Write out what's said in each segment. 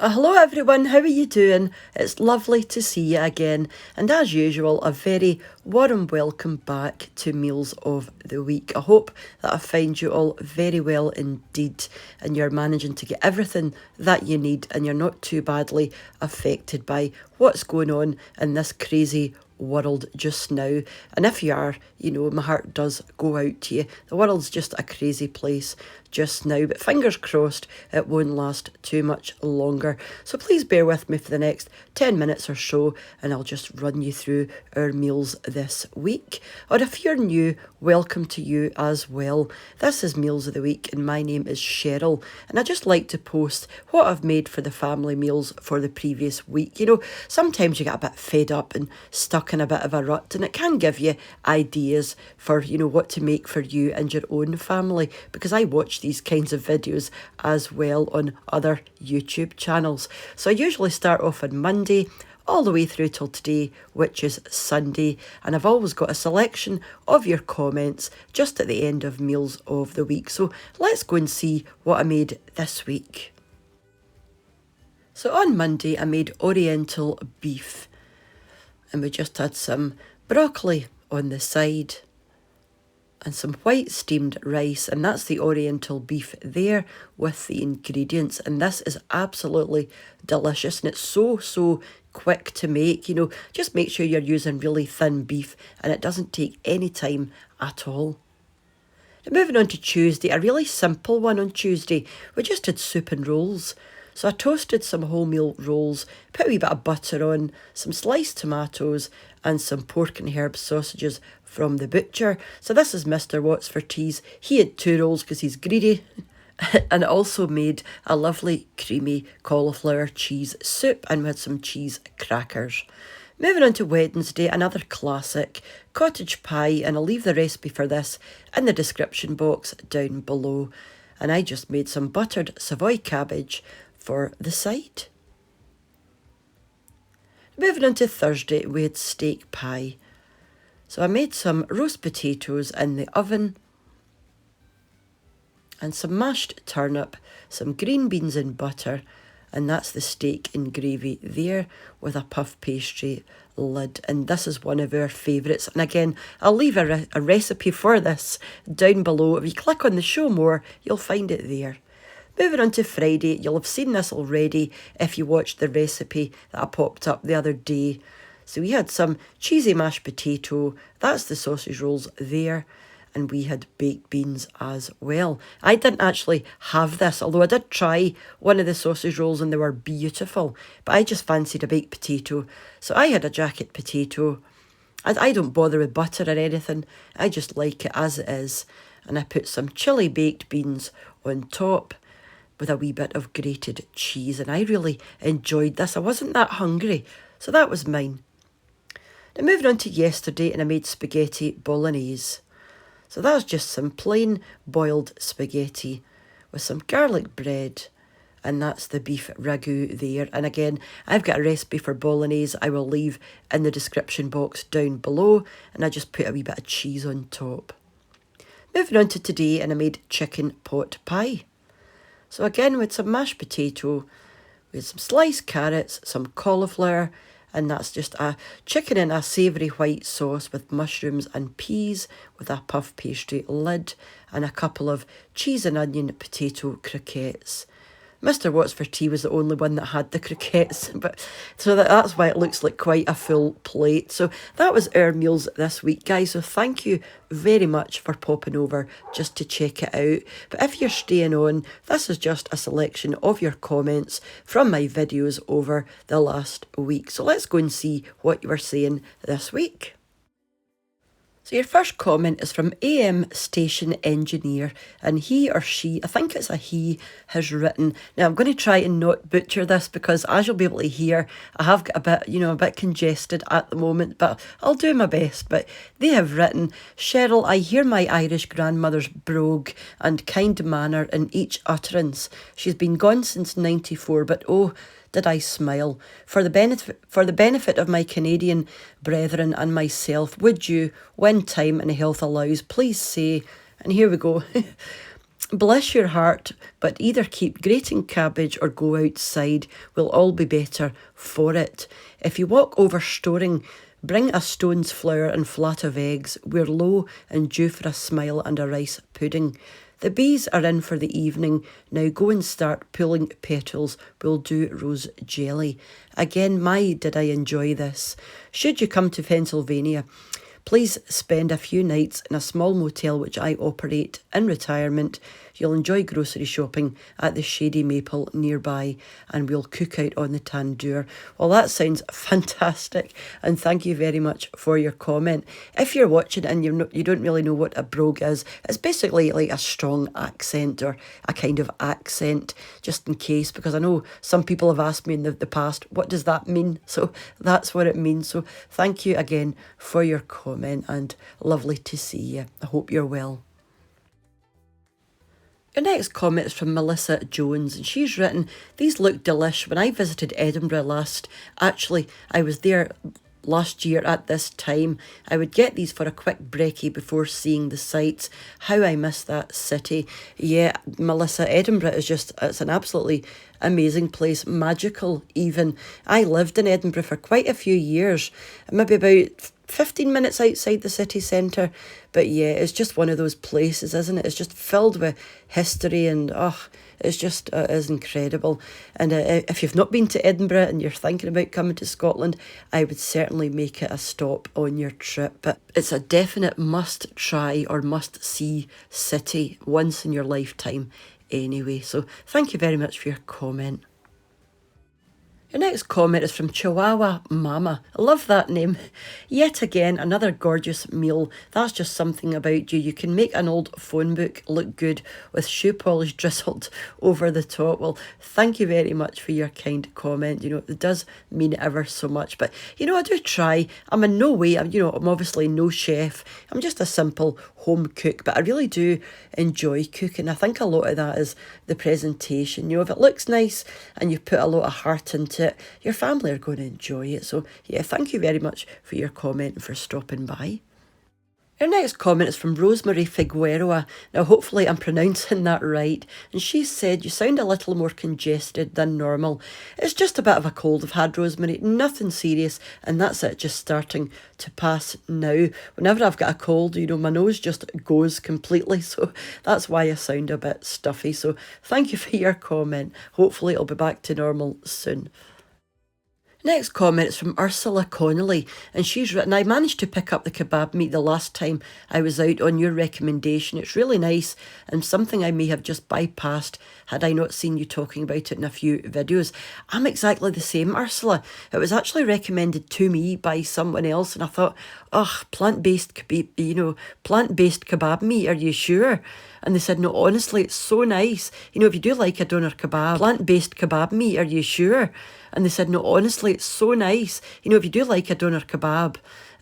Hello everyone, how are you doing? It's lovely to see you again, and as usual, a very warm welcome back to Meals of the Week. I hope that I find you all very well indeed, and you're managing to get everything that you need, and you're not too badly affected by what's going on in this crazy world just now. And if you are, my heart does go out to you. The world's just a crazy place just now, but fingers crossed it won't last too much longer. So please bear with me for the next 10 minutes or so, and I'll just run you through our meals this week. Or if you're new, welcome to you as well. This is Meals of the Week, and my name is Cheryl, and I just like to post what I've made for the family meals for the previous week. Sometimes you get a bit fed up and stuck in a bit of a rut, and it can give you ideas for what to make for you and your own family, because I watch these kinds of videos as well on other YouTube channels. So I usually start off on Monday all the way through till today, which is Sunday, and I've always got a selection of your comments just at the end of Meals of the Week. So let's go and see what I made this week. So on Monday I made Oriental beef, and we just had some broccoli on the side and some white steamed rice, and that's the Oriental beef there with the ingredients, and this is absolutely delicious, and it's so quick to make. Just make sure you're using really thin beef, and it doesn't take any time at all. Now moving on to Tuesday, a really simple one on Tuesday. We just had soup and rolls. So I toasted some wholemeal rolls, put a wee bit of butter on, some sliced tomatoes and some pork and herb sausages from the butcher. So this is Mr. Watts-for-Tea's. He had 2 rolls because he's greedy. And also made a lovely creamy cauliflower cheese soup, and we had some cheese crackers. Moving on to Wednesday, another classic, cottage pie, and I'll leave the recipe for this in the description box down below. And I just made some buttered Savoy cabbage for the side. Moving on to Thursday, we had steak pie. So I made some roast potatoes in the oven and some mashed turnip, some green beans in butter, and that's the steak in gravy there with a puff pastry lid, and this is one of our favourites. And again, I'll leave a recipe for this down below. If you click on the show more, you'll find it there. Moving on to Friday, you'll have seen this already if you watched the recipe that I popped up the other day. So we had some cheesy mashed potato, that's the sausage rolls there, and we had baked beans as well. I didn't actually have this, although I did try one of the sausage rolls and they were beautiful, but I just fancied a baked potato. So I had a jacket potato. I don't bother with butter or anything, I just like it as it is. And I put some chilli baked beans on top with a wee bit of grated cheese, and I really enjoyed this. I wasn't that hungry, so that was mine. Now moving on to yesterday, and I made spaghetti bolognese. So that was just some plain boiled spaghetti with some garlic bread, and that's the beef ragu there. And again, I've got a recipe for bolognese I will leave in the description box down below, and I just put a wee bit of cheese on top. Moving on to today, and I made chicken pot pie. So again, with some mashed potato, with some sliced carrots, some cauliflower, and that's just a chicken in a savoury white sauce with mushrooms and peas with a puff pastry lid, and a couple of cheese and onion potato croquettes. Mr. Watts-for-Tea was the only one that had the croquettes, but so that's why it looks like quite a full plate. So that was our meals this week, guys. So thank you very much for popping over just to check it out. But if you're staying on, this is just a selection of your comments from my videos over the last week. So let's go and see what you were saying this week. So your first comment is from AM Station Engineer, and he or she, I think it's a he, has written, now I'm going to try and not butcher this because as you'll be able to hear, I have got a bit congested at the moment, but I'll do my best. But they have written, Cheryl, I hear my Irish grandmother's brogue and kind manner in each utterance. She's been gone since 94, but oh, did I smile. For the benefit of my Canadian brethren and myself, would you, when time and health allows, please say, and here we go, Bless your heart, but either keep grating cabbage or go outside. We'll all be better for it. If you walk over storing, bring a stone's flour and flat of eggs. We're low and due for a smile and a rice pudding. The bees are in for the evening. Now go and start pulling petals. We'll do rose jelly. Again, my, did I enjoy this. Should you come to Pennsylvania, please spend a few nights in a small motel which I operate in retirement. You'll enjoy grocery shopping at the Shady Maple nearby, and we'll cook out on the tandoor. Well, that sounds fantastic, and thank you very much for your comment. If you're watching and you don't really know what a brogue is, it's basically like a strong accent or a kind of accent, just in case, because I know some people have asked me in the past, what does that mean? So that's what it means. So thank you again for your comment, and lovely to see you. I hope you're well. Your next comment is from Melissa Jones, and she's written, these look delish. When I visited Edinburgh I was there last year at this time. I would get these for a quick brekkie before seeing the sights. How I miss that city. Yeah, Melissa, Edinburgh is it's an absolutely amazing place, magical even. I lived in Edinburgh for quite a few years, maybe about 15 minutes outside the city centre. But yeah, it's just one of those places, isn't it? It's just filled with history, and it is incredible. And if you've not been to Edinburgh and you're thinking about coming to Scotland, I would certainly make it a stop on your trip. But it's a definite must try or must see city once in your lifetime anyway. So thank you very much for your comment. Your next comment is from Chihuahua Mama. I love that name. Yet again, another gorgeous meal. That's just something about you. You can make an old phone book look good with shoe polish drizzled over the top. Well, thank you very much for your kind comment. It does mean ever so much. But, I do try. I'm in no way, I'm obviously no chef. I'm just a simple home cook, but I really do enjoy cooking. I think a lot of that is the presentation. If it looks nice and you put a lot of heart into it, your family are going to enjoy it. So yeah, thank you very much for your comment and for stopping by. Our next comment is from Rosemary Figueroa. Now, hopefully I'm pronouncing that right. And she said, you sound a little more congested than normal. It's just a bit of a cold I've had, Rosemary. Nothing serious. And that's it, just starting to pass now. Whenever I've got a cold, my nose just goes completely. So that's why I sound a bit stuffy. So thank you for your comment. Hopefully it'll be back to normal soon. Next comment is from Ursula Connolly, and she's written, I managed to pick up the kebab meat the last time I was out on your recommendation. It's really nice and something I may have just bypassed had I not seen you talking about it in a few videos. I'm exactly the same, Ursula. It was actually recommended to me by someone else, and I thought, plant-based kebab meat, are you sure? And they said, no, honestly, it's so nice. If you do like a doner kebab, plant-based kebab meat, are you sure? And they said, no, honestly, it's so nice. If you do like a doner kebab,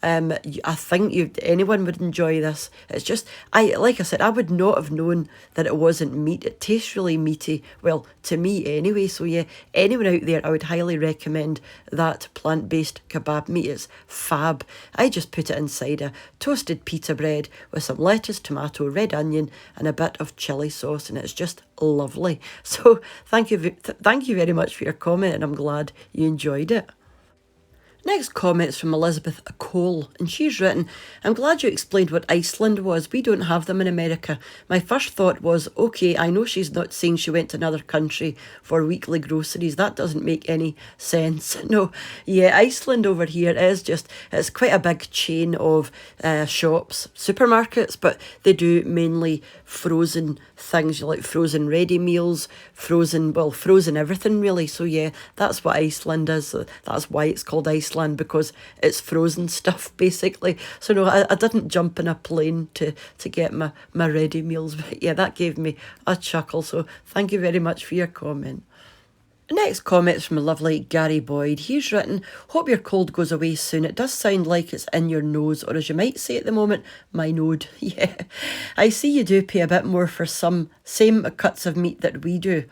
I think anyone would enjoy this. It's just, like I said, I would not have known that it wasn't meat. It tastes really meaty. Well, to me anyway. So yeah, anyone out there, I would highly recommend that plant-based kebab meat. It's fab. I just put it inside a toasted pita bread with some lettuce, tomato, red onion, and a bit of chili sauce, and it's just lovely. So thank you very much for your comment, and I'm glad you enjoyed it. Next comment is from Elizabeth Cole, and she's written, I'm glad you explained what Iceland was. We don't have them in America. My first thought was, okay, I know she's not saying she went to another country for weekly groceries. That doesn't make any sense. No, yeah, Iceland over here it's quite a big chain of shops, supermarkets, but they do mainly frozen things, like frozen ready meals, frozen everything really. So yeah, that's what Iceland is. That's why it's called Iceland, because it's frozen stuff basically. So no, I didn't jump in a plane to get my ready meals, but yeah, that gave me a chuckle. So thank you very much for your comment. Next comment is from a lovely Gary Boyd. He's written, hope your cold goes away soon. It does sound like it's in your nose, or as you might say at the moment, my node. Yeah, I see you do pay a bit more for some same cuts of meat that we do.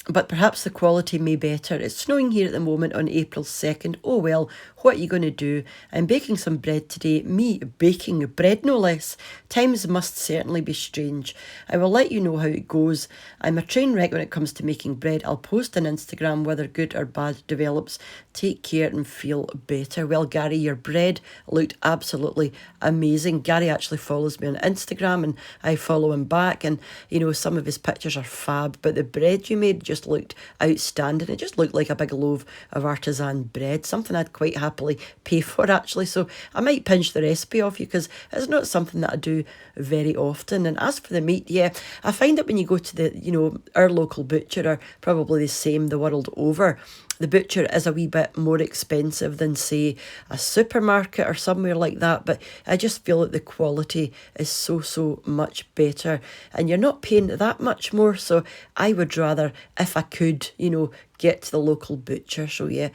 but perhaps the quality may be better. It's snowing here at the moment on April 2nd. Oh well, what are you going to do? I'm baking some bread today. Me baking bread, no less. Times must certainly be strange. I will let you know how it goes. I'm a train wreck when it comes to making bread. I'll post on Instagram whether good or bad develops. Take care and feel better. Well, Gary, your bread looked absolutely amazing. Gary actually follows me on Instagram and I follow him back, and you know, some of his pictures are fab, but the bread you made just looked outstanding. It just looked like a big loaf of artisan bread, something I'd quite happily pay for actually. So I might pinch the recipe off you because it's not something that I do very often. And as for the meat, yeah, I find that when you go to the, you know, our local butcher are probably the same the world over. The butcher is a wee bit more expensive than, say, a supermarket or somewhere like that, but I just feel that the quality is so much better and you're not paying that much more. So I would rather, if I could, you know, get to the local butcher. So yeah,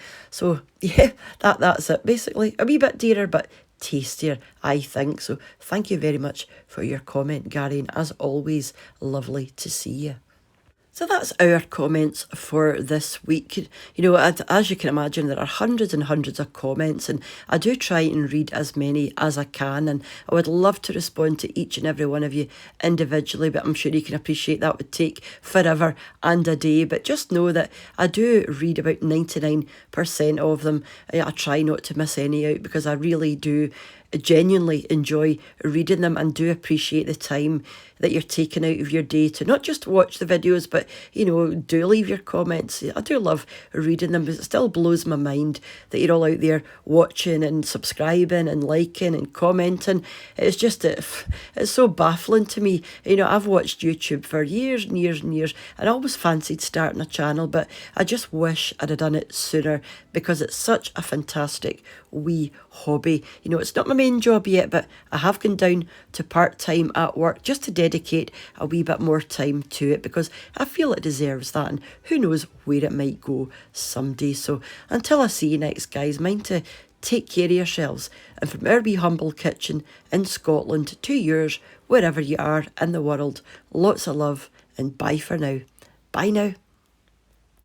that's it basically. A wee bit dearer, but tastier, I think. So thank you very much for your comment, Gary, and as always, lovely to see you. So that's our comments for this week. You know, as you can imagine, there are hundreds and hundreds of comments, and I do try and read as many as I can, and I would love to respond to each and every one of you individually, but I'm sure you can appreciate that would take forever and a day. But just know that I do read about 99% of them. I try not to miss any out because I really do genuinely enjoy reading them and do appreciate the time that you're taking out of your day to not just watch the videos, but, you know, do leave your comments. I do love reading them, but it still blows my mind that you're all out there watching and subscribing and liking and commenting. It's just, it's so baffling to me. You know, I've watched YouTube for years and years and years, and I always fancied starting a channel, but I just wish I'd have done it sooner because it's such a fantastic wee hobby. You know, it's not my main job yet, but I have gone down to part-time at work just to dedicate a wee bit more time to it because I feel it deserves that, and who knows where it might go someday. So until I see you next, guys, mind to take care of yourselves, and from our wee humble kitchen in Scotland to yours wherever you are in the world, lots of love and bye for now. Bye now.